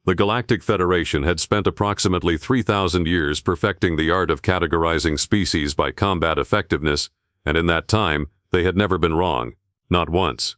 The Galactic Federation had spent approximately 3,000 years perfecting the art of categorizing species by combat effectiveness, and in that time, they had never been wrong, not once.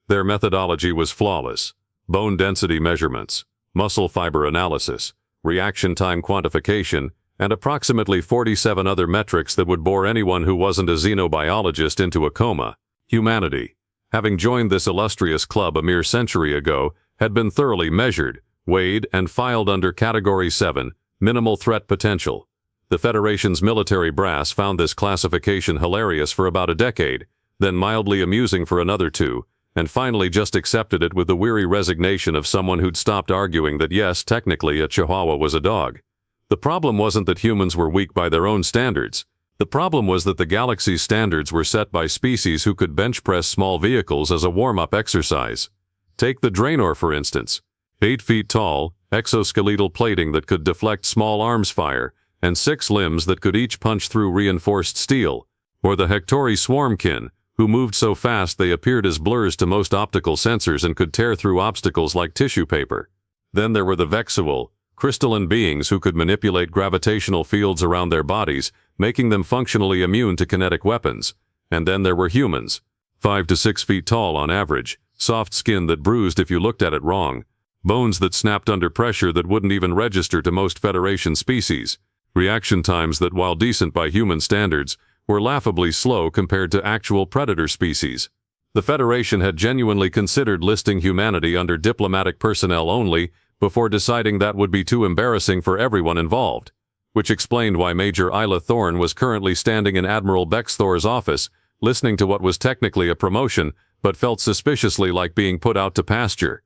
Their methodology was flawless. Bone density measurements, muscle fiber analysis, reaction time quantification, and approximately 47 other metrics that would bore anyone who wasn't a xenobiologist into a coma. Humanity, having joined this illustrious club a mere century ago, had been thoroughly measured, weighed, and filed under Category 7, Minimal Threat Potential. The Federation's military brass found this classification hilarious for about a decade, then mildly amusing for another two, and finally just accepted it with the weary resignation of someone who'd stopped arguing that yes, technically a Chihuahua was a dog. The problem wasn't that humans were weak by their own standards. The problem was that the galaxy's standards were set by species who could bench press small vehicles as a warm-up exercise. Take the Draenor, for instance. 8 feet tall, exoskeletal plating that could deflect small arms fire, and 6 limbs that could each punch through reinforced steel. Or the Hectori swarmkin, who moved so fast they appeared as blurs to most optical sensors and could tear through obstacles like tissue paper. Then there were the Vexual, crystalline beings who could manipulate gravitational fields around their bodies, making them functionally immune to kinetic weapons. And then there were humans, 5 to 6 feet tall on average, soft skin that bruised if you looked at it wrong, bones that snapped under pressure that wouldn't even register to most Federation species, reaction times that, while decent by human standards, were laughably slow compared to actual predator species. The Federation had genuinely considered listing humanity under diplomatic personnel only before deciding that would be too embarrassing for everyone involved, which explained why Major Isla Thorne was currently standing in Admiral Bexthor's office, listening to what was technically a promotion, but felt suspiciously like being put out to pasture.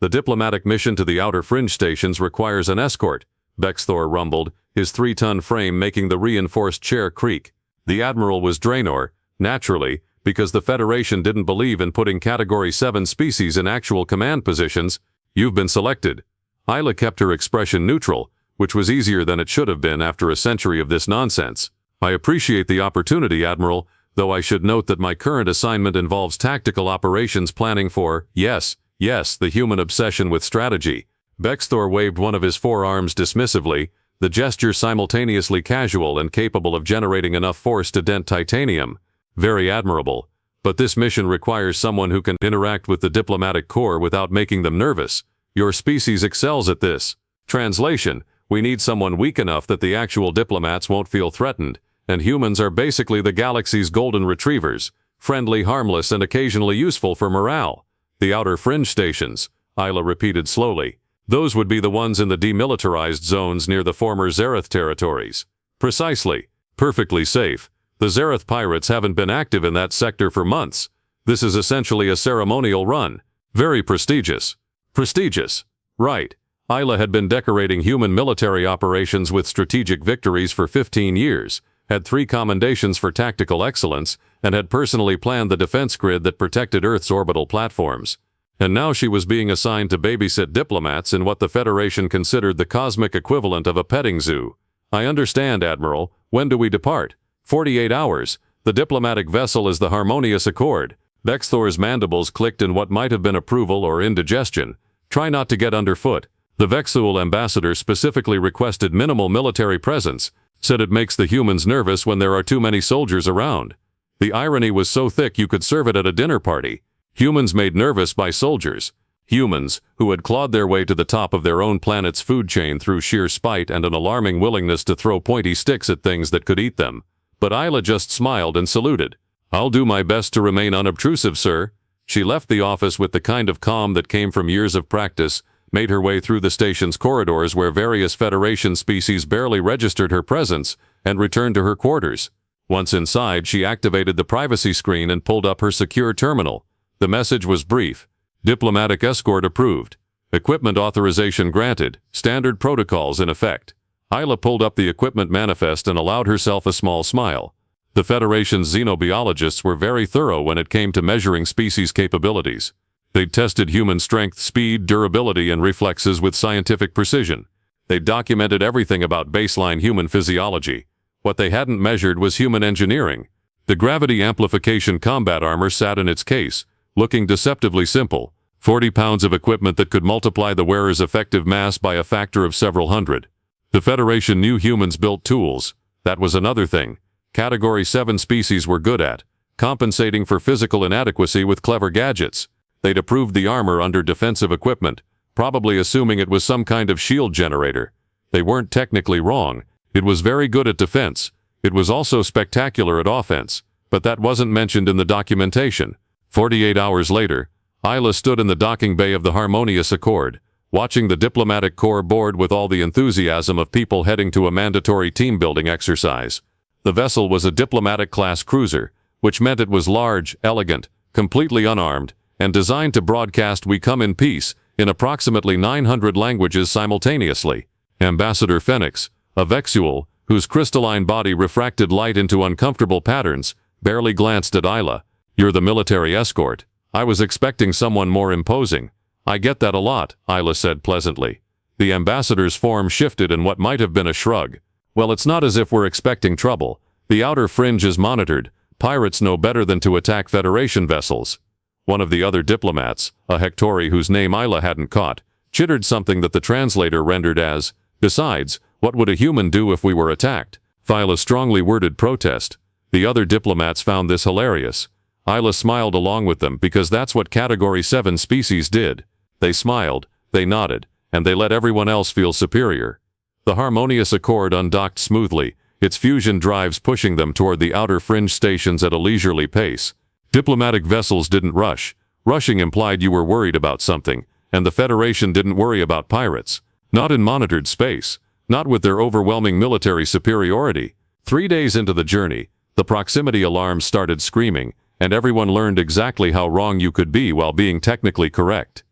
The diplomatic mission to the outer fringe stations requires an escort, Bexthor rumbled, his 3-ton frame making the reinforced chair creak. The Admiral was Draenor, naturally, because the Federation didn't believe in putting Category 7 species in actual command positions. You've been selected. Isla kept her expression neutral, which was easier than it should have been after a century of this nonsense. I appreciate the opportunity, Admiral, though I should note that my current assignment involves tactical operations planning for, yes, the human obsession with strategy. Bexthor waved one of his forearms dismissively, the gesture simultaneously casual and capable of generating enough force to dent titanium. Very admirable. But this mission requires someone who can interact with the diplomatic corps without making them nervous. Your species excels at this. Translation: we need someone weak enough that the actual diplomats won't feel threatened, and humans are basically the galaxy's golden retrievers, friendly, harmless, and occasionally useful for morale. The outer fringe stations, Isla repeated slowly. Those would be the ones in the demilitarized zones near the former Zereth territories. Precisely. Perfectly safe. The Zereth pirates haven't been active in that sector for months. This is essentially a ceremonial run. Very prestigious. Prestigious. Right. Isla had been decorating human military operations with strategic victories for 15 years, had 3 commendations for tactical excellence, and had personally planned the defense grid that protected Earth's orbital platforms. And now she was being assigned to babysit diplomats in what the Federation considered the cosmic equivalent of a petting zoo. I understand, Admiral. When do we depart? 48 hours. The diplomatic vessel is the Harmonious Accord. Bexthor's mandibles clicked in what might have been approval or indigestion. Try not to get underfoot. The Vexual ambassador specifically requested minimal military presence, said it makes the humans nervous when there are too many soldiers around. The irony was so thick you could serve it at a dinner party. Humans made nervous by soldiers. Humans, who had clawed their way to the top of their own planet's food chain through sheer spite and an alarming willingness to throw pointy sticks at things that could eat them. But Isla just smiled and saluted. I'll do my best to remain unobtrusive, sir. She left the office with the kind of calm that came from years of practice, made her way through the station's corridors where various Federation species barely registered her presence, and returned to her quarters. Once inside, she activated the privacy screen and pulled up her secure terminal. The message was brief. Diplomatic escort approved. Equipment authorization granted. Standard protocols in effect. Isla pulled up the equipment manifest and allowed herself a small smile. The Federation's xenobiologists were very thorough when it came to measuring species capabilities. They'd tested human strength, speed, durability, and reflexes with scientific precision. They'd documented everything about baseline human physiology. What they hadn't measured was human engineering. The gravity amplification combat armor sat in its case, looking deceptively simple. 40 pounds of equipment that could multiply the wearer's effective mass by a factor of several hundred. The Federation knew humans built tools. That was another thing. Category 7 species were good at compensating for physical inadequacy with clever gadgets. They'd approved the armor under defensive equipment, probably assuming it was some kind of shield generator. They weren't technically wrong. It was very good at defense. It was also spectacular at offense, but that wasn't mentioned in the documentation. 48 hours later, Isla stood in the docking bay of the Harmonious Accord, watching the diplomatic corps board with all the enthusiasm of people heading to a mandatory team-building exercise. The vessel was a diplomatic-class cruiser, which meant it was large, elegant, completely unarmed, and designed to broadcast "We come in peace" in approximately 900 languages simultaneously. Ambassador Phoenix, a Vexual, whose crystalline body refracted light into uncomfortable patterns, barely glanced at Isla. "You're the military escort. I was expecting someone more imposing." "I get that a lot," Isla said pleasantly. The ambassador's form shifted in what might have been a shrug. "Well, it's not as if we're expecting trouble. The outer fringe is monitored. Pirates know better than to attack Federation vessels." One of the other diplomats, a Hectori whose name Isla hadn't caught, chittered something that the translator rendered as, "Besides, what would a human do if we were attacked?" File a strongly worded protest. The other diplomats found this hilarious. Isla smiled along with them because that's what Category 7 species did. They smiled, they nodded, and they let everyone else feel superior. The Harmonious Accord undocked smoothly, its fusion drives pushing them toward the outer fringe stations at a leisurely pace. Diplomatic vessels didn't rush. Rushing implied you were worried about something, and the Federation didn't worry about pirates. Not in monitored space. Not with their overwhelming military superiority. 3 days into the journey, the proximity alarms started screaming, and everyone learned exactly how wrong you could be while being technically correct.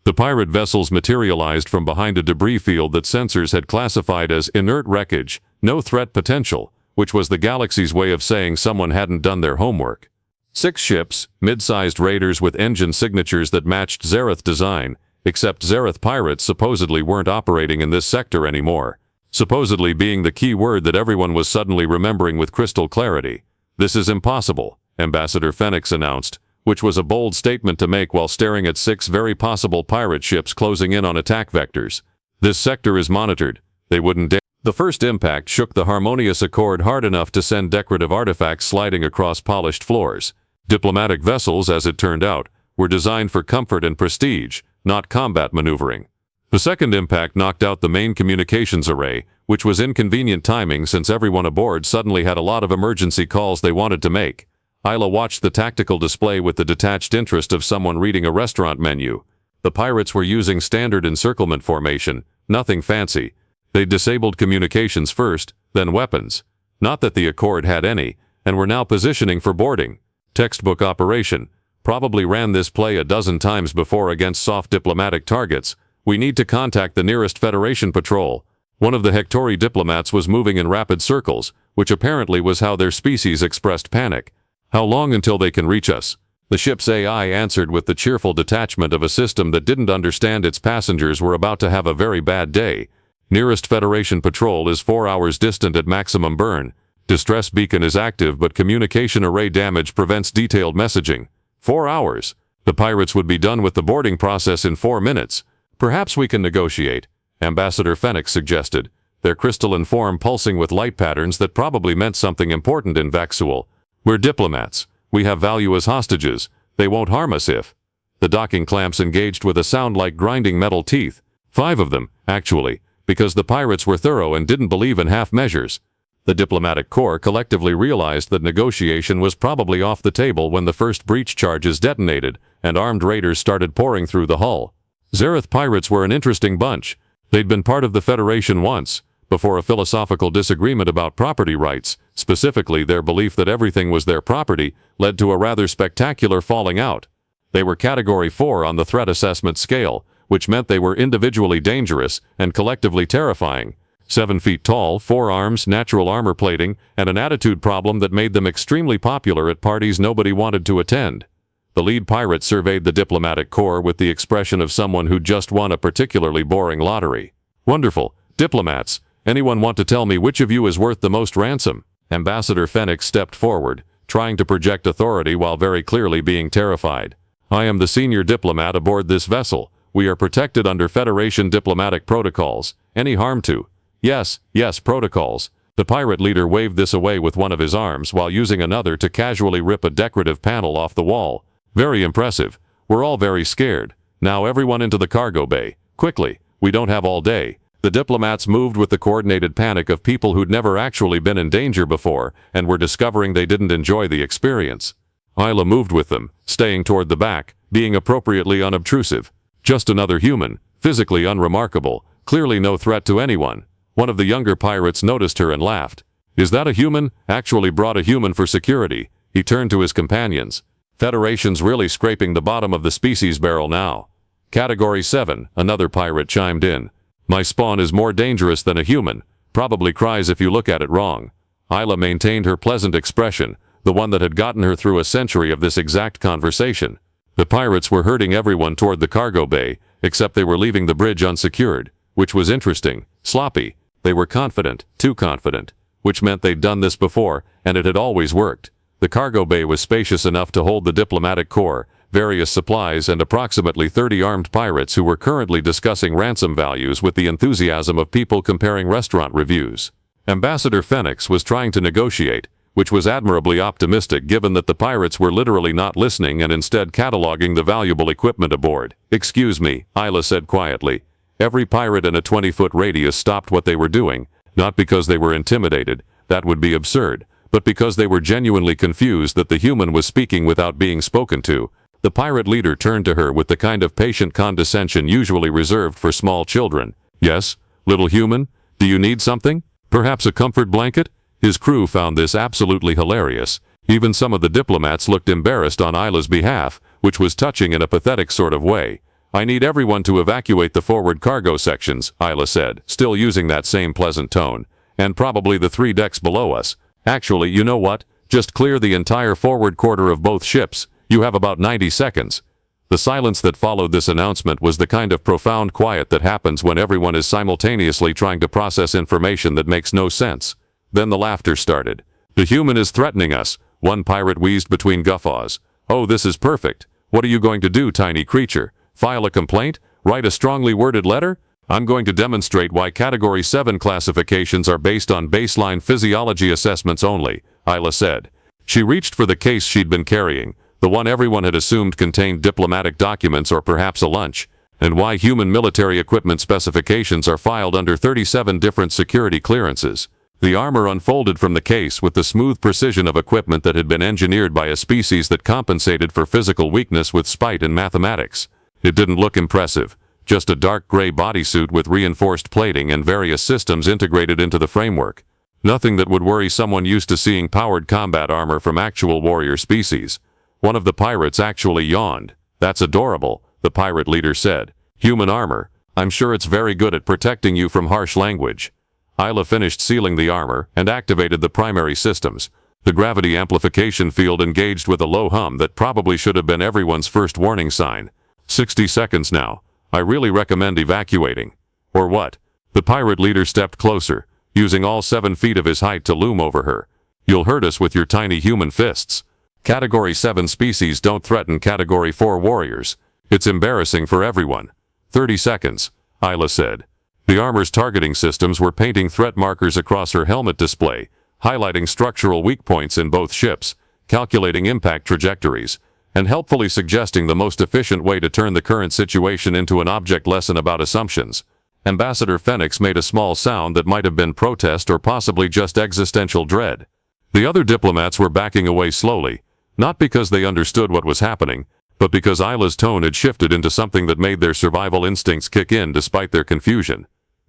The pirate vessels materialized from behind a debris field that sensors had classified as inert wreckage, no threat potential, which was the galaxy's way of saying someone hadn't done their homework. 6 ships, mid-sized raiders with engine signatures that matched Xerath design, except Xerath pirates supposedly weren't operating in this sector anymore. Supposedly being the key word that everyone was suddenly remembering with crystal clarity. "This is impossible," Ambassador Phoenix announced, which was a bold statement to make while staring at 6 very possible pirate ships closing in on attack vectors. "This sector is monitored. They wouldn't dare." The first impact shook the Harmonious Accord hard enough to send decorative artifacts sliding across polished floors. Diplomatic vessels, as it turned out, were designed for comfort and prestige, not combat maneuvering. The second impact knocked out the main communications array, which was inconvenient timing since everyone aboard suddenly had a lot of emergency calls they wanted to make. Isla watched the tactical display with the detached interest of someone reading a restaurant menu. The pirates were using standard encirclement formation, nothing fancy. They disabled communications first, then weapons. Not that the Accord had any, and were now positioning for boarding. Textbook operation. Probably ran this play a dozen times before against soft diplomatic targets. "We need to contact the nearest Federation patrol." One of the Hectori diplomats was moving in rapid circles, which apparently was how their species expressed panic. "How long until they can reach us?" The ship's AI answered with the cheerful detachment of a system that didn't understand its passengers were about to have a very bad day. "Nearest Federation patrol is 4 hours distant at maximum burn. Distress beacon is active but communication array damage prevents detailed messaging." 4 hours? The pirates would be done with the boarding process in 4 minutes. "Perhaps we can negotiate," Ambassador Phoenix suggested, their crystalline form pulsing with light patterns that probably meant something important in Vexual. "We're diplomats. We have value as hostages. They won't harm us if..." The docking clamps engaged with a sound like grinding metal teeth. 5 of them, actually, because the pirates were thorough and didn't believe in half measures. The diplomatic corps collectively realized that negotiation was probably off the table when the first breach charges detonated and armed raiders started pouring through the hull. Xerath pirates were an interesting bunch. They'd been part of the Federation once, before a philosophical disagreement about property rights, specifically their belief that everything was their property, led to a rather spectacular falling out. They were Category 4 on the threat assessment scale, which meant they were individually dangerous and collectively terrifying. 7 feet tall, 4 arms, natural armor plating, and an attitude problem that made them extremely popular at parties nobody wanted to attend. The lead pirate surveyed the diplomatic corps with the expression of someone who'd just won a particularly boring lottery. "Wonderful. Diplomats, anyone want to tell me which of you is worth the most ransom?" Ambassador Phoenix stepped forward, trying to project authority while very clearly being terrified. I am the senior diplomat aboard this vessel. We are protected under Federation diplomatic protocols. Any harm to? Yes, protocols. The pirate leader waved this away with one of his arms while using another to casually rip a decorative panel off the wall. Very impressive. We're all very scared. Now everyone into the cargo bay. Quickly. We don't have all day. The diplomats moved with the coordinated panic of people who'd never actually been in danger before and were discovering they didn't enjoy the experience. Isla moved with them, staying toward the back, being appropriately unobtrusive. Just another human, physically unremarkable, clearly no threat to anyone. One of the younger pirates noticed her and laughed. Is that a human? Actually brought a human for security. He turned to his companions. Federation's really scraping the bottom of the species barrel now. Category 7, another pirate chimed in. My spawn is more dangerous than a human. Probably cries if you look at it wrong. Isla maintained her pleasant expression, the one that had gotten her through a century of this exact conversation. The pirates were herding everyone toward the cargo bay, except they were leaving the bridge unsecured, which was interesting. Sloppy. They were confident, too confident, which meant they'd done this before, and it had always worked. The cargo bay was spacious enough to hold the diplomatic corps, various supplies, and approximately 30 armed pirates who were currently discussing ransom values with the enthusiasm of people comparing restaurant reviews. Ambassador Phoenix was trying to negotiate, which was admirably optimistic given that the pirates were literally not listening and instead cataloging the valuable equipment aboard. Excuse me, Isla said quietly. Every pirate in a 20-foot radius stopped what they were doing, not because they were intimidated, that would be absurd, but because they were genuinely confused that the human was speaking without being spoken to. The pirate leader turned to her with the kind of patient condescension usually reserved for small children. Yes, little human? Do you need something? Perhaps a comfort blanket? His crew found this absolutely hilarious. Even some of the diplomats looked embarrassed on Isla's behalf, which was touching in a pathetic sort of way. I need everyone to evacuate the forward cargo sections, Isla said, still using that same pleasant tone. And probably the 3 decks below us. Actually, you know what? Just clear the entire forward quarter of both ships. You have about 90 seconds. The silence that followed this announcement was the kind of profound quiet that happens when everyone is simultaneously trying to process information that makes no sense. Then the laughter started. The human is threatening us, one pirate wheezed between guffaws. Oh, this is perfect. What are you going to do, tiny creature? File a complaint? Write a strongly worded letter? I'm going to demonstrate why Category 7 classifications are based on baseline physiology assessments only, Isla said. She reached for the case she'd been carrying, the one everyone had assumed contained diplomatic documents or perhaps a lunch, and why human military equipment specifications are filed under 37 different security clearances. The armor unfolded from the case with the smooth precision of equipment that had been engineered by a species that compensated for physical weakness with spite and mathematics. It didn't look impressive, just a dark gray bodysuit with reinforced plating and various systems integrated into the framework. Nothing that would worry someone used to seeing powered combat armor from actual warrior species. One of the pirates actually yawned. That's adorable, the pirate leader said. Human armor. I'm sure it's very good at protecting you from harsh language. Isla finished sealing the armor and activated the primary systems. The gravity amplification field engaged with a low hum that probably should have been everyone's first warning sign. 60 seconds now. I really recommend evacuating. Or what? The pirate leader stepped closer, using all 7 feet of his height to loom over her. You'll hurt us with your tiny human fists. Category 7 species don't threaten Category 4 warriors. It's embarrassing for everyone. 30 seconds, Isla said. The armor's targeting systems were painting threat markers across her helmet display, highlighting structural weak points in both ships, calculating impact trajectories, and helpfully suggesting the most efficient way to turn the current situation into an object lesson about assumptions. Ambassador Phoenix made a small sound that might have been protest or possibly just existential dread. The other diplomats were backing away slowly, not because they understood what was happening, but because Isla's tone had shifted into something that made their survival instincts kick in despite their confusion.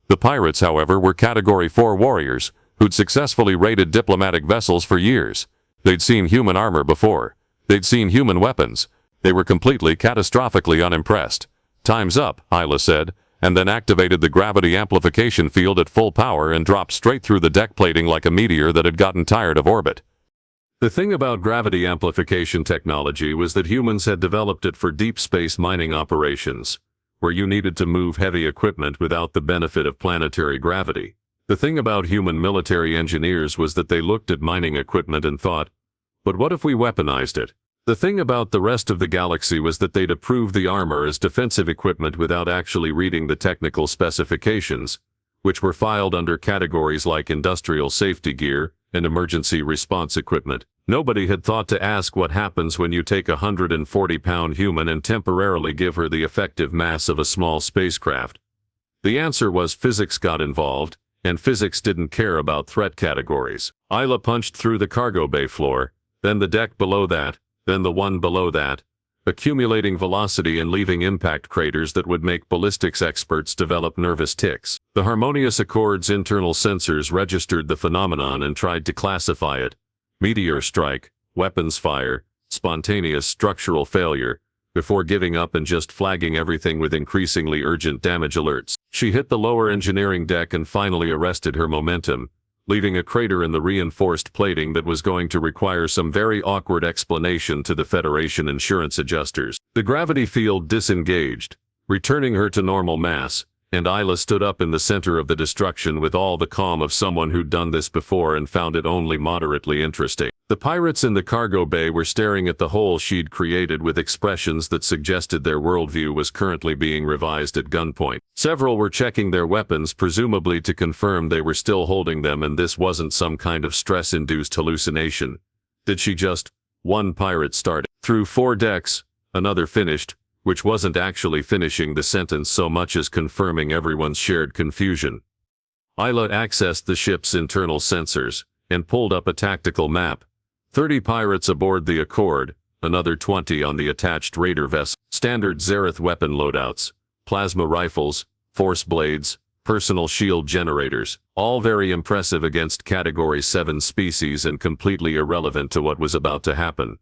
The pirates, however, were Category 4 warriors, who'd successfully raided diplomatic vessels for years. They'd seen human armor before. They'd seen human weapons. They were completely, catastrophically unimpressed. Time's up, Isla said, and then activated the gravity amplification field at full power and dropped straight through the deck plating like a meteor that had gotten tired of orbit. The thing about gravity amplification technology was that humans had developed it for deep space mining operations, where you needed to move heavy equipment without the benefit of planetary gravity. The thing about human military engineers was that they looked at mining equipment and thought, but what if we weaponized it? The thing about the rest of the galaxy was that they'd approved the armor as defensive equipment without actually reading the technical specifications, which were filed under categories like industrial safety gear and emergency response equipment. Nobody had thought to ask what happens when you take a 140-pound human and temporarily give her the effective mass of a small spacecraft. The answer was physics got involved, and physics didn't care about threat categories. Isla punched through the cargo bay floor, then the deck below that, then the one below that, accumulating velocity and leaving impact craters that would make ballistics experts develop nervous tics. The Harmonious Accord's internal sensors registered the phenomenon and tried to classify it: meteor strike, weapons fire, spontaneous structural failure, before giving up and just flagging everything with increasingly urgent damage alerts. She hit the lower engineering deck and finally arrested her momentum, leaving a crater in the reinforced plating that was going to require some very awkward explanation to the Federation insurance adjusters. The gravity field disengaged, returning her to normal mass, and Isla stood up in the center of the destruction with all the calm of someone who'd done this before and found it only moderately interesting. The pirates in the cargo bay were staring at the hole she'd created with expressions that suggested their worldview was currently being revised at gunpoint. Several were checking their weapons, presumably to confirm they were still holding them and this wasn't some kind of stress-induced hallucination. Did she just? One pirate started. Through 4 decks, another finished, which wasn't actually finishing the sentence so much as confirming everyone's shared confusion. Isla accessed the ship's internal sensors and pulled up a tactical map. 30 pirates aboard the Accord, another 20 on the attached raider vessel. Standard Xerath weapon loadouts, plasma rifles, force blades, personal shield generators, all very impressive against Category 7 species and completely irrelevant to what was about to happen.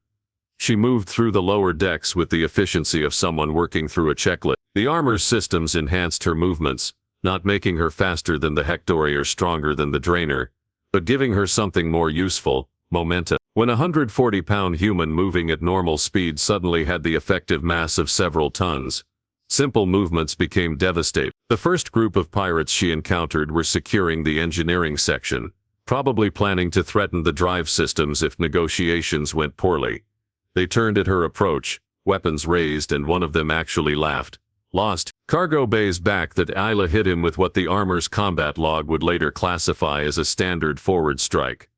She moved through the lower decks with the efficiency of someone working through a checklist. The armor's systems enhanced her movements, not making her faster than the Hectori or stronger than the Drainer, but giving her something more useful: momentum. When a 140-pound human moving at normal speed suddenly had the effective mass of several tons, simple movements became devastating. The first group of pirates she encountered were securing the engineering section, probably planning to threaten the drive systems if negotiations went poorly. They turned at her approach, weapons raised, and one of them actually laughed. Lost. Cargo bay's back that Isla hit him with what the armor's combat log would later classify as a standard forward strike.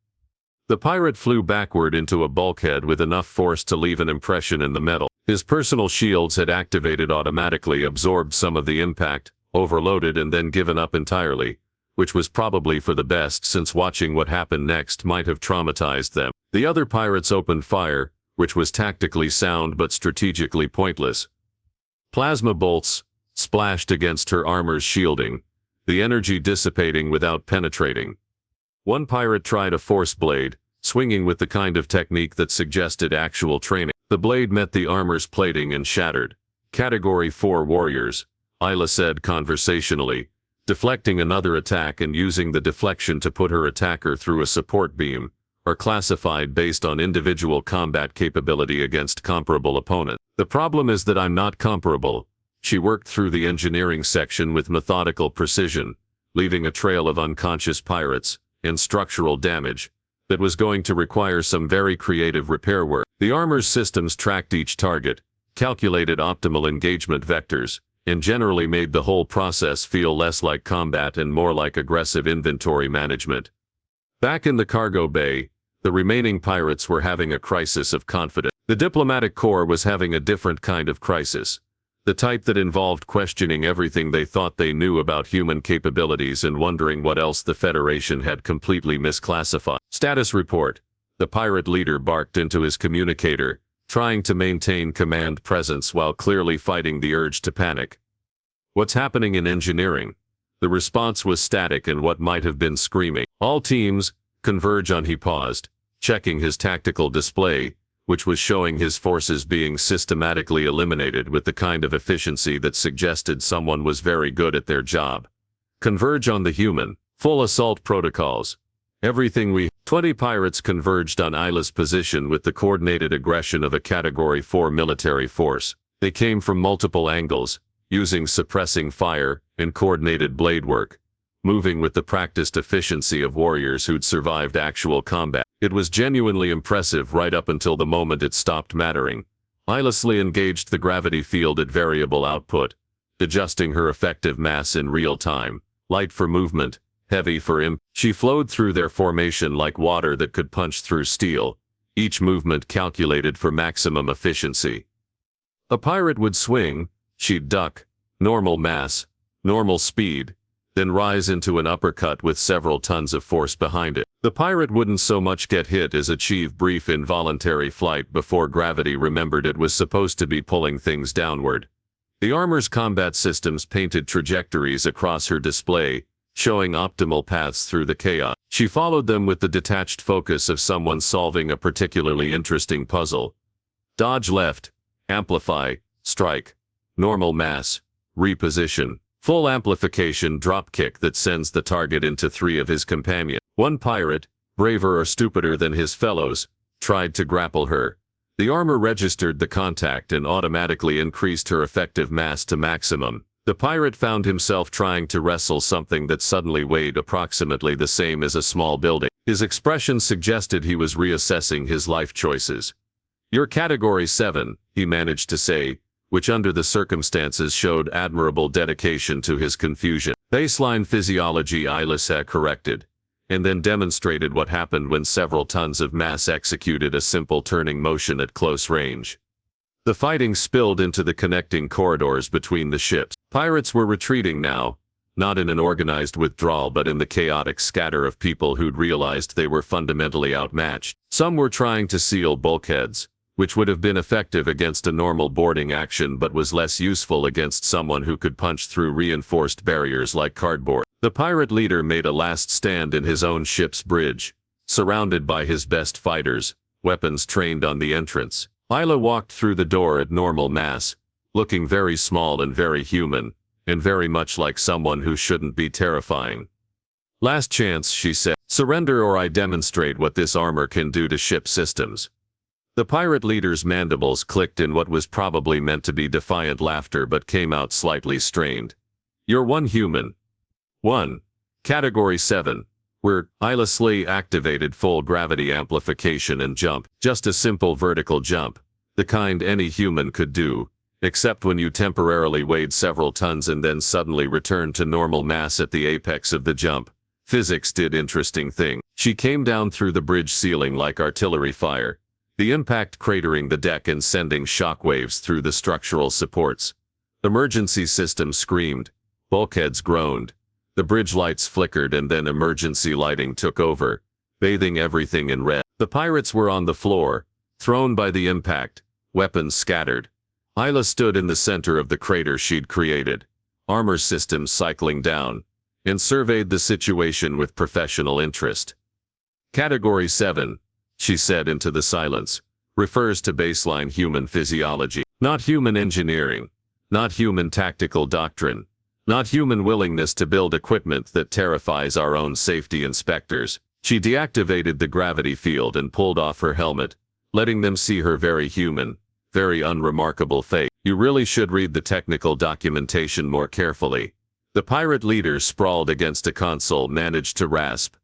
The pirate flew backward into a bulkhead with enough force to leave an impression in the metal. His personal shields had activated automatically, absorbed some of the impact, overloaded, and then given up entirely, which was probably for the best since watching what happened next might have traumatized them. The other pirates opened fire, which was tactically sound but strategically pointless. Plasma bolts splashed against her armor's shielding, the energy dissipating without penetrating. One pirate tried a force blade, swinging with the kind of technique that suggested actual training. The blade met the armor's plating and shattered. Category 4 warriors, Isla said conversationally, deflecting another attack and using the deflection to put her attacker through a support beam, are classified based on individual combat capability against comparable opponents. The problem is that I'm not comparable. She worked through the engineering section with methodical precision, leaving a trail of unconscious pirates and structural damage that was going to require some very creative repair work. The armor's systems tracked each target, calculated optimal engagement vectors, and generally made the whole process feel less like combat and more like aggressive inventory management. Back in the cargo bay, the remaining pirates were having a crisis of confidence. The diplomatic corps was having a different kind of crisis, the type that involved questioning everything they thought they knew about human capabilities and wondering what else the Federation had completely misclassified. Status report. The pirate leader barked into his communicator, trying to maintain command presence while clearly fighting the urge to panic. What's happening in engineering? The response was static and what might have been screaming. All teams, converge on. He paused, checking his tactical display, which was showing his forces being systematically eliminated with the kind of efficiency that suggested someone was very good at their job. Converge on the human. Full assault protocols. Everything we... 20 pirates converged on Isla's position with the coordinated aggression of a Category 4 military force. They came from multiple angles, using suppressing fire and coordinated blade work, moving with the practiced efficiency of warriors who'd survived actual combat. It was genuinely impressive right up until the moment it stopped mattering. Isla engaged the gravity field at variable output, adjusting her effective mass in real time, light for movement, heavy for impact. She flowed through their formation like water that could punch through steel, each movement calculated for maximum efficiency. A pirate would swing, she'd duck, normal mass, normal speed, then rise into an uppercut with several tons of force behind it. The pirate wouldn't so much get hit as achieve brief involuntary flight before gravity remembered it was supposed to be pulling things downward. The armor's combat systems painted trajectories across her display, showing optimal paths through the chaos. She followed them with the detached focus of someone solving a particularly interesting puzzle. Dodge left, amplify, strike, normal mass, reposition, full amplification dropkick that sends the target into 3 of his companions. One pirate, braver or stupider than his fellows, tried to grapple her. The armor registered the contact and automatically increased her effective mass to maximum. The pirate found himself trying to wrestle something that suddenly weighed approximately the same as a small building. His expression suggested he was reassessing his life choices. "You're Category 7, he managed to say, which under the circumstances showed admirable dedication to his confusion. Baseline physiology, Isla corrected, and then demonstrated what happened when several tons of mass executed a simple turning motion at close range. The fighting spilled into the connecting corridors between the ships. Pirates were retreating now, not in an organized withdrawal but in the chaotic scatter of people who'd realized they were fundamentally outmatched. Some were trying to seal bulkheads, which would have been effective against a normal boarding action but was less useful against someone who could punch through reinforced barriers like cardboard. The pirate leader made a last stand in his own ship's bridge, surrounded by his best fighters, weapons trained on the entrance. Isla walked through the door at normal mass, looking very small and very human, and very much like someone who shouldn't be terrifying. "Last chance," she said. "Surrender or I demonstrate what this armor can do to ship systems." The pirate leader's mandibles clicked in what was probably meant to be defiant laughter but came out slightly strained. "You're one human." "One. Category 7. We're..." Isla activated full gravity amplification and jump. Just a simple vertical jump, the kind any human could do, except when you temporarily weighed several tons and then suddenly returned to normal mass at the apex of the jump. Physics did interesting thing. She came down through the bridge ceiling like artillery fire, the impact cratering the deck and sending shockwaves through the structural supports. Emergency systems screamed, bulkheads groaned, the bridge lights flickered and then emergency lighting took over, bathing everything in red. The pirates were on the floor, thrown by the impact, weapons scattered. Isla stood in the center of the crater she'd created, armor systems cycling down, and surveyed the situation with professional interest. "Category 7, she said into the silence, refers to baseline human physiology, not human engineering, not human tactical doctrine, not human willingness to build equipment that terrifies our own safety inspectors." She deactivated the gravity field and pulled off her helmet, letting them see her very human, very unremarkable face. "You really should read the technical documentation more carefully." The pirate leader, sprawled against a console, managed to rasp.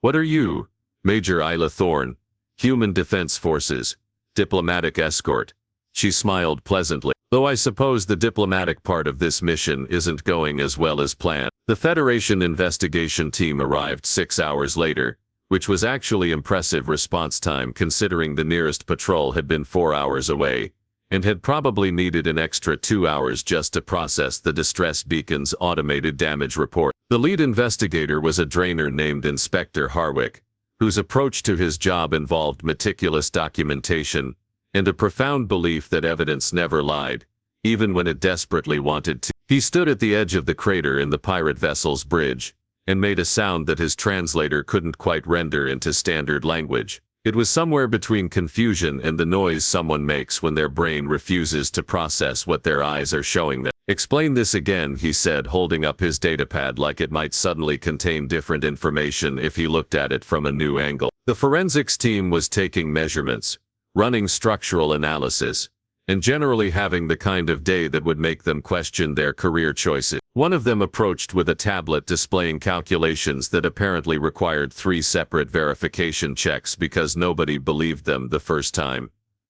"What are you?" "Major Isla Thorne, Human Defense Forces, Diplomatic Escort." She smiled pleasantly. "Though I suppose the diplomatic part of this mission isn't going as well as planned." The Federation investigation team arrived 6 hours later, which was actually impressive response time considering the nearest patrol had been 4 hours away, and had probably needed an extra 2 hours just to process the distress beacon's automated damage report. The lead investigator was a drainer named Inspector Harwick, whose approach to his job involved meticulous documentation and a profound belief that evidence never lied, even when it desperately wanted to. He stood at the edge of the crater in the pirate vessel's bridge, and made a sound that his translator couldn't quite render into standard language. It was somewhere between confusion and the noise someone makes when their brain refuses to process what their eyes are showing them. "Explain this again," he said, holding up his datapad like it might suddenly contain different information if he looked at it from a new angle. The forensics team was taking measurements, running structural analysis, and generally having the kind of day that would make them question their career choices. One of them approached with a tablet displaying calculations that apparently required 3 separate verification checks because nobody believed them the first time.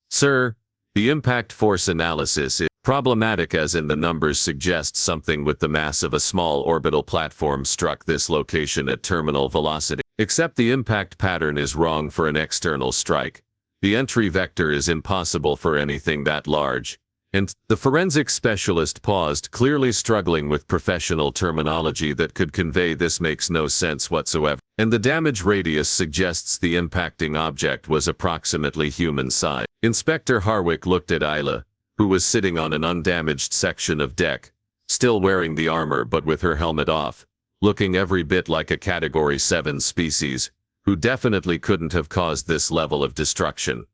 "Sir, the impact force analysis is problematic, as in the numbers suggest something with the mass of a small orbital platform struck this location at terminal velocity. Except the impact pattern is wrong for an external strike. The entry vector is impossible for anything that large." And the forensic specialist paused, clearly struggling with professional terminology that could convey this makes no sense whatsoever. "And the damage radius suggests the impacting object was approximately human size." Inspector Harwick looked at Isla, who was sitting on an undamaged section of deck, still wearing the armor but with her helmet off, looking every bit like a Category 7 species, who definitely couldn't have caused this level of destruction.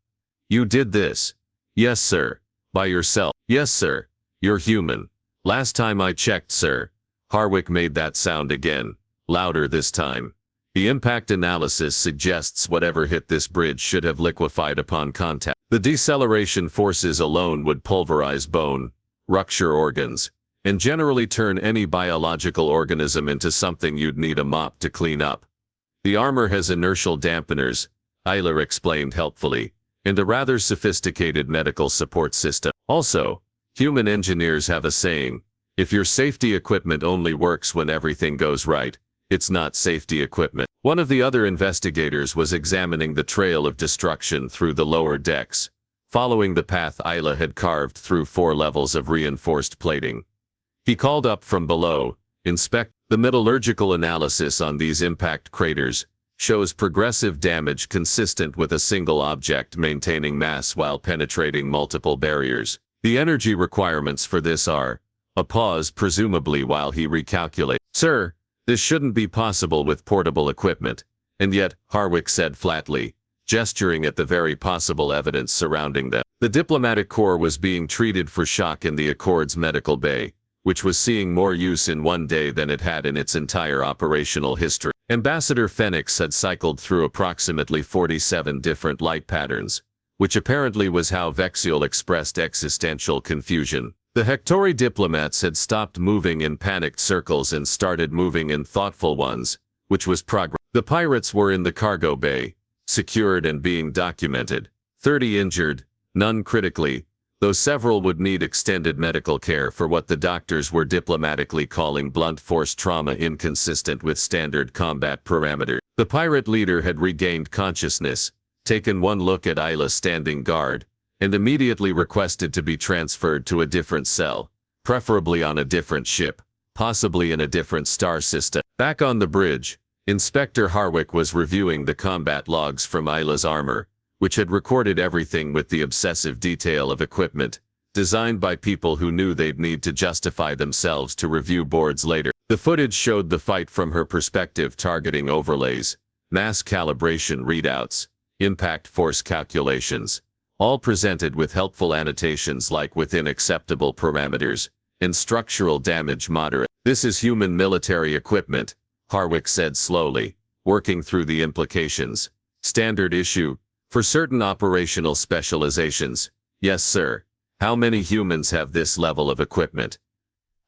"You did this?" "Yes, sir." "By yourself?" "Yes, sir." "You're human." "Last time I checked, sir." Harwick made that sound again, louder this time. "The impact analysis suggests whatever hit this bridge should have liquefied upon contact. The deceleration forces alone would pulverize bone, rupture organs, and generally turn any biological organism into something you'd need a mop to clean up. The armor has inertial dampeners," Isla explained helpfully, "and a rather sophisticated medical support system. Also, human engineers have a saying, if your safety equipment only works when everything goes right, it's not safety equipment." One of the other investigators was examining the trail of destruction through the lower decks, following the path Isla had carved through 4 levels of reinforced plating. He called up from below, "Inspect, the metallurgical analysis on these impact craters shows progressive damage consistent with a single object maintaining mass while penetrating multiple barriers. The energy requirements for this are..." A pause, presumably while he recalculated. "Sir, this shouldn't be possible with portable equipment." "And yet," Harwick said flatly, gesturing at the very possible evidence surrounding them. The diplomatic corps was being treated for shock in the Accord's medical bay, which was seeing more use in one day than it had in its entire operational history. Ambassador Phoenix had cycled through approximately 47 different light patterns, which apparently was how Vexial expressed existential confusion. The Hectori diplomats had stopped moving in panicked circles and started moving in thoughtful ones, which was progress. The pirates were in the cargo bay, secured and being documented. 30 injured, none critically, though several would need extended medical care for what the doctors were diplomatically calling blunt force trauma inconsistent with standard combat parameters. The pirate leader had regained consciousness, taken one look at Isla standing guard, and immediately requested to be transferred to a different cell, preferably on a different ship, possibly in a different star system. Back on the bridge, Inspector Harwick was reviewing the combat logs from Isla's armor, which had recorded everything with the obsessive detail of equipment, designed by people who knew they'd need to justify themselves to review boards later. The footage showed the fight from her perspective, targeting overlays, mass calibration readouts, impact force calculations, all presented with helpful annotations like "within acceptable parameters," and "structural damage moderate." "This is human military equipment," Harwick said slowly, working through the implications. "Standard issue. For certain operational specializations." "Yes, sir." "How many humans have this level of equipment?"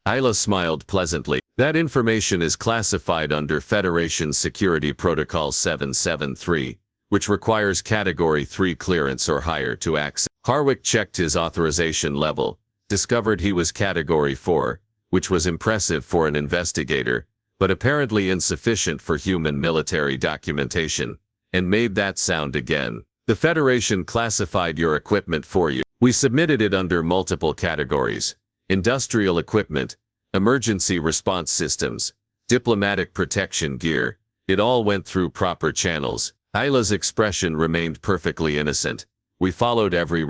Isla smiled pleasantly. "That information is classified under Federation Security Protocol 773, which requires Category 3 clearance or higher to access." Harwick checked his authorization level, discovered he was Category 4, which was impressive for an investigator, but apparently insufficient for human military documentation, and made that sound again. "The Federation classified your equipment for you. We submitted it under multiple categories: industrial equipment, emergency response systems, diplomatic protection gear. It all went through proper channels." Isla's expression remained perfectly innocent. "We followed every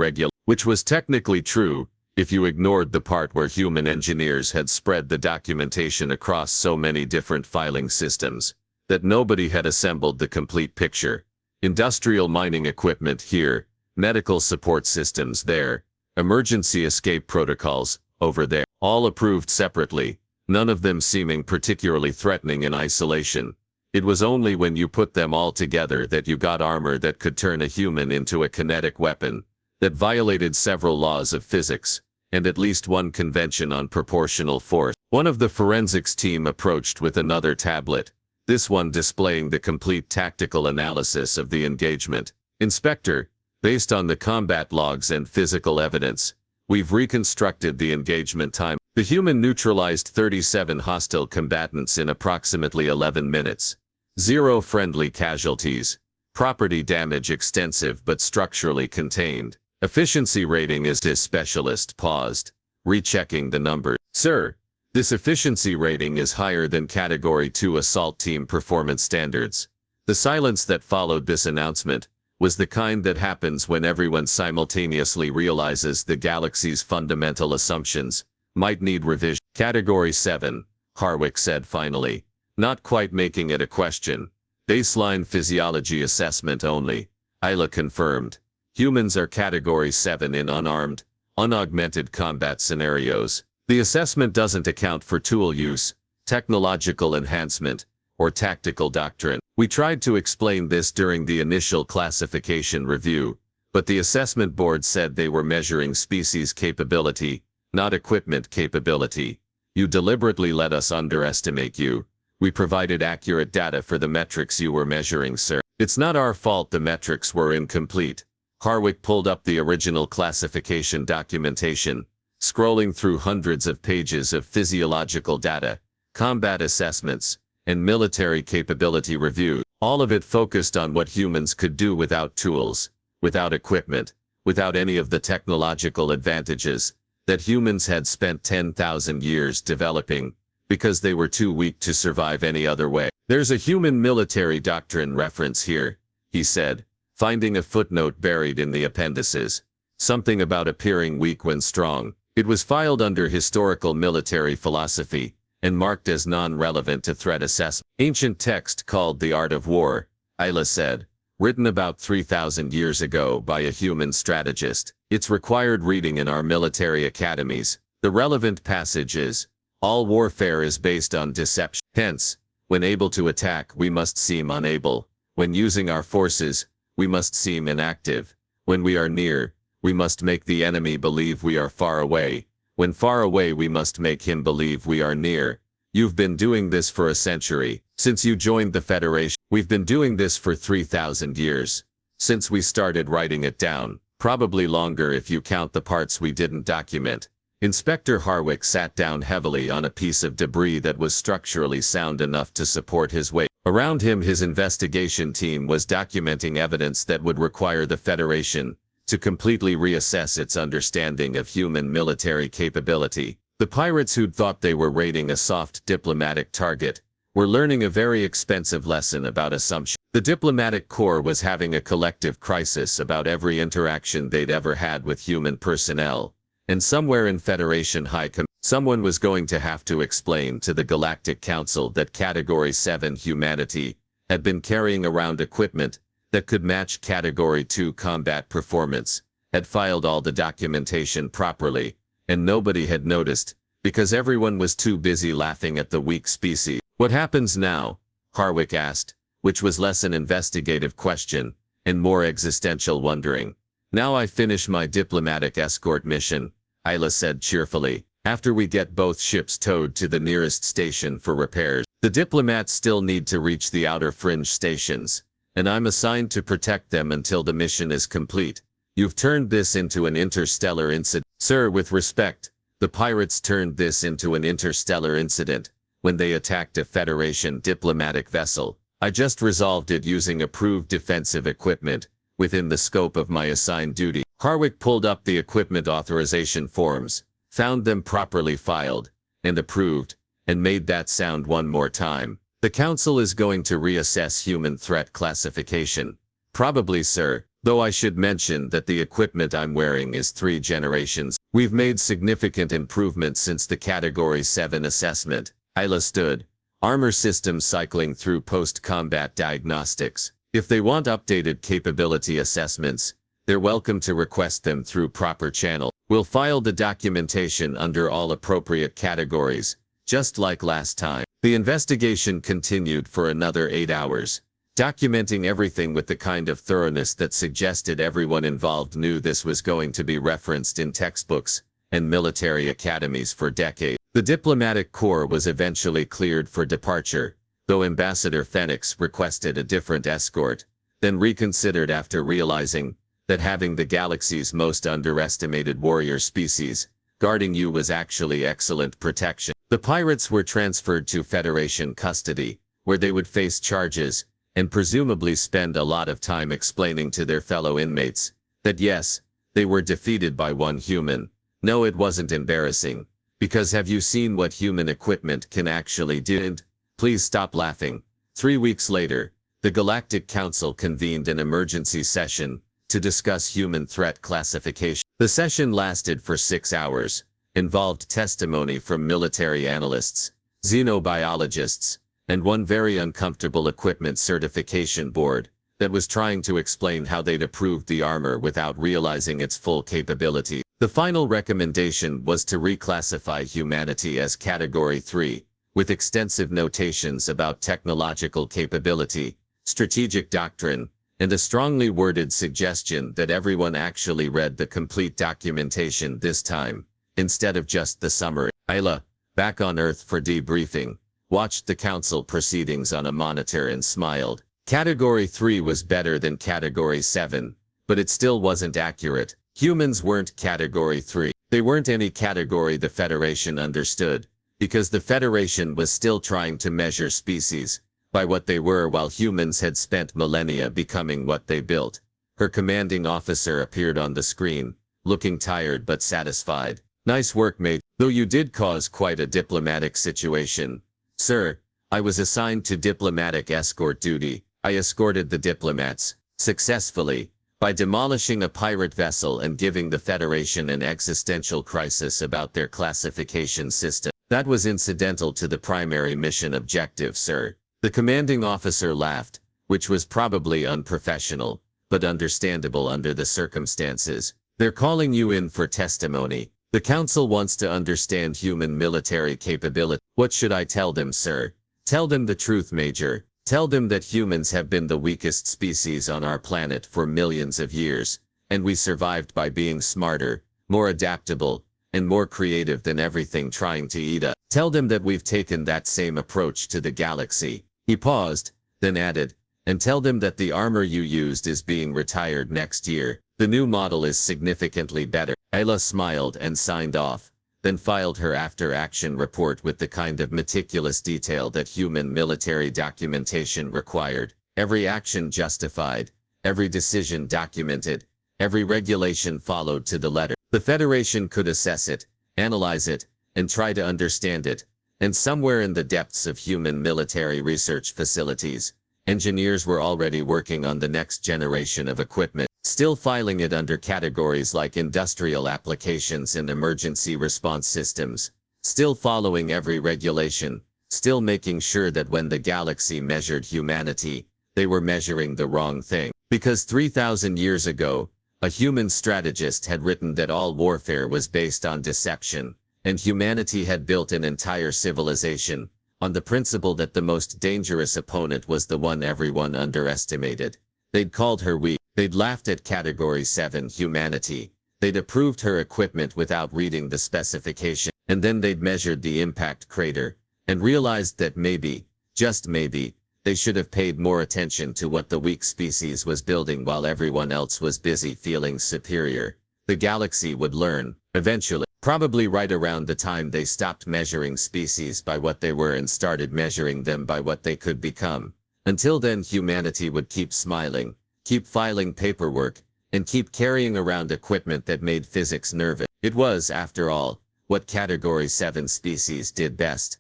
which was technically true, if you ignored the part where human engineers had spread the documentation across so many different filing systems that nobody had assembled the complete picture. Industrial mining equipment here, medical support systems there, emergency escape protocols over there, all approved separately, none of them seeming particularly threatening in isolation. It was only when you put them all together that you got armor that could turn a human into a kinetic weapon, that violated several laws of physics, and at least one convention on proportional force. One of the forensics team approached with another tablet, this one displaying the complete tactical analysis of the engagement. Inspector, based on the combat logs and physical evidence, we've reconstructed the engagement time. The human neutralized 37 hostile combatants in approximately 11 minutes. 0 friendly casualties. Property damage extensive but structurally contained. Efficiency rating is. This specialist paused, rechecking the number. Sir, this efficiency rating is higher than Category 2 assault team performance standards. The silence that followed this announcement was the kind that happens when everyone simultaneously realizes the galaxy's fundamental assumptions might need revision. Category 7, Harwick said finally, not quite making it a question. Baseline physiology assessment only. Isla confirmed. Humans are Category 7 in unarmed, unaugmented combat scenarios. The assessment doesn't account for tool use, technological enhancement, or tactical doctrine. We tried to explain this during the initial classification review, but the assessment board said they were measuring species capability, not equipment capability. You deliberately let us underestimate you. We provided accurate data for the metrics you were measuring, sir. It's not our fault the metrics were incomplete. Harwick pulled up the original classification documentation, scrolling through hundreds of pages of physiological data, combat assessments, and military capability review. All of it focused on what humans could do without tools, without equipment, without any of the technological advantages that humans had spent 10,000 years developing, because they were too weak to survive any other way. There's a human military doctrine reference here, he said, finding a footnote buried in the appendices. Something about appearing weak when strong. It was filed under historical military philosophy, and marked as non-relevant to threat assessment. Ancient text called The Art of War, Isla said, written about 3,000 years ago by a human strategist. It's required reading in our military academies. The relevant passage is, all warfare is based on deception. Hence, when able to attack we must seem unable. When using our forces, we must seem inactive. When we are near, we must make the enemy believe we are far away. When far away we must make him believe we are near. You've been doing this for a century. Since you joined the Federation, we've been doing this for 3,000 years. Since we started writing it down. Probably longer if you count the parts we didn't document. Inspector Harwick sat down heavily on a piece of debris that was structurally sound enough to support his weight. Around him his investigation team was documenting evidence that would require the Federation to completely reassess its understanding of human military capability. The pirates who'd thought they were raiding a soft diplomatic target were learning a very expensive lesson about assumption. The diplomatic corps was having a collective crisis about every interaction they'd ever had with human personnel, and somewhere in Federation High Command, someone was going to have to explain to the Galactic Council that Category 7 humanity had been carrying around equipment that could match Category 2 combat performance, had filed all the documentation properly, and nobody had noticed, because everyone was too busy laughing at the weak species. What happens now? Harwick asked, which was less an investigative question, and more existential wondering. Now I finish my diplomatic escort mission, Isla said cheerfully, after we get both ships towed to the nearest station for repairs. The diplomats still need to reach the outer fringe stations, and I'm assigned to protect them until the mission is complete. You've turned this into an interstellar incident. Sir, with respect, the pirates turned this into an interstellar incident when they attacked a Federation diplomatic vessel. I just resolved it using approved defensive equipment within the scope of my assigned duty. Harwick pulled up the equipment authorization forms, found them properly filed and approved, and made that sound one more time. The Council is going to reassess human threat classification. Probably, sir, though I should mention that the equipment I'm wearing is 3 generations. We've made significant improvements since the Category 7 assessment. Isla stood, armor systems cycling through post-combat diagnostics. If they want updated capability assessments, they're welcome to request them through proper channel. We'll file the documentation under all appropriate categories, just like last time. The investigation continued for another 8 hours, documenting everything with the kind of thoroughness that suggested everyone involved knew this was going to be referenced in textbooks and military academies for decades. The diplomatic corps was eventually cleared for departure, though Ambassador Phoenix requested a different escort, then reconsidered after realizing that having the galaxy's most underestimated warrior species guarding you was actually excellent protection. The pirates were transferred to Federation custody, where they would face charges and presumably spend a lot of time explaining to their fellow inmates that yes, they were defeated by one human. No, it wasn't embarrassing, because have you seen what human equipment can actually do? Please stop laughing. 3 weeks later, the Galactic Council convened an emergency session to discuss human threat classification. The session lasted for 6 hours, involved testimony from military analysts, xenobiologists, and one very uncomfortable equipment certification board that was trying to explain how they'd approved the armor without realizing its full capability. The final recommendation was to reclassify humanity as Category 3, with extensive notations about technological capability, strategic doctrine, and a strongly worded suggestion that everyone actually read the complete documentation this time, instead of just the summary. Isla, back on Earth for debriefing, watched the council proceedings on a monitor and smiled. Category 3 was better than Category 7, but it still wasn't accurate. Humans weren't Category 3. They weren't any category the Federation understood, because the Federation was still trying to measure species by what they were while humans had spent millennia becoming what they built. Her commanding officer appeared on the screen, looking tired but satisfied. Nice work, mate, though you did cause quite a diplomatic situation. Sir, I was assigned to diplomatic escort duty. I escorted the diplomats, successfully, by demolishing a pirate vessel and giving the Federation an existential crisis about their classification system. That was incidental to the primary mission objective, sir. The commanding officer laughed, which was probably unprofessional, but understandable under the circumstances. They're calling you in for testimony. The council wants to understand human military capability. What should I tell them, sir? Tell them the truth, Major. Tell them that humans have been the weakest species on our planet for millions of years, and we survived by being smarter, more adaptable, and more creative than everything trying to eat us. Tell them that we've taken that same approach to the galaxy. He paused, then added, and tell them that the armor you used is being retired next year. The new model is significantly better. Isla smiled and signed off, then filed her after-action report with the kind of meticulous detail that human military documentation required. Every action justified, every decision documented, every regulation followed to the letter. The Federation could assess it, analyze it, and try to understand it, and somewhere in the depths of human military research facilities, engineers were already working on the next generation of equipment, still filing it under categories like industrial applications and emergency response systems, still following every regulation, still making sure that when the galaxy measured humanity, they were measuring the wrong thing. Because 3,000 years ago, a human strategist had written that all warfare was based on deception, and humanity had built an entire civilization on the principle that the most dangerous opponent was the one everyone underestimated. They'd called her weak. They'd laughed at Category 7 humanity. They'd approved her equipment without reading the specification, and then they'd measured the impact crater, and realized that maybe, just maybe, they should have paid more attention to what the weak species was building while everyone else was busy feeling superior. The galaxy would learn, eventually, probably right around the time they stopped measuring species by what they were and started measuring them by what they could become. Until then, humanity would keep smiling, keep filing paperwork, and keep carrying around equipment that made physics nervous. It was, after all, what Category 7 species did best.